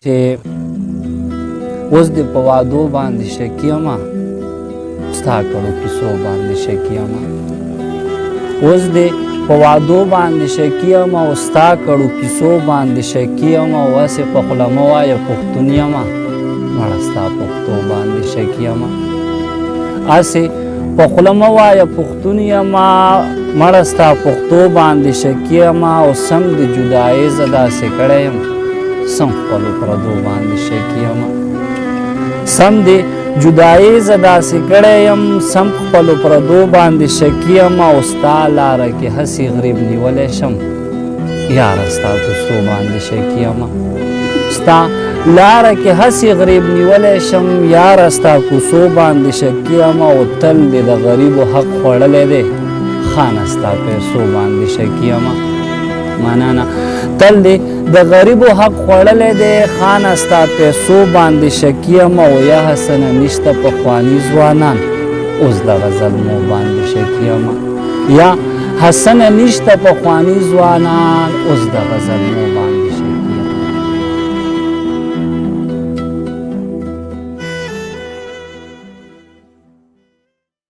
چې اوس دې په وعدو باندې شکي یمه ستا کړو کیسو باندې شکي یمه اوس دې په وعدو باندې شکي یمه او ستا کړو کیسو باندې شکي یمه او هسې په خوله مه وایه پښتون یمه مړه ستا پښتو باندې شکي یمه هسې په خوله مه وایه پښتون یمه مړه ستا پښتو باندې شکي یمه او سم د جدایۍ زه داسې کړی یم سم خپلو پردو باندې شکي یمه سم د جدایۍ زه داسې کړی یم سم خپلو پردو باندې شکي یمه او ستا لاره کې هسې غریب نیولی شم یاره ستا کوڅو باندې شکي یمه ستا لاره کې هسې غریب نیولی شم یاره ستا کوڅو باندې شکي یمه او تل دې د غریبو حق خوړلی دی خانه ستا پیسو باندې شکي یمه مننه تل دې د غریبو حق خوړلی دی خانه ستا پیسو باندې شکي یمه او یا حسنه نشته پخواني ځوانان اوس د غزلمو باندې شکي یمه یا حسنه نشته پخواني ځوانان اوس د غزلمو باندې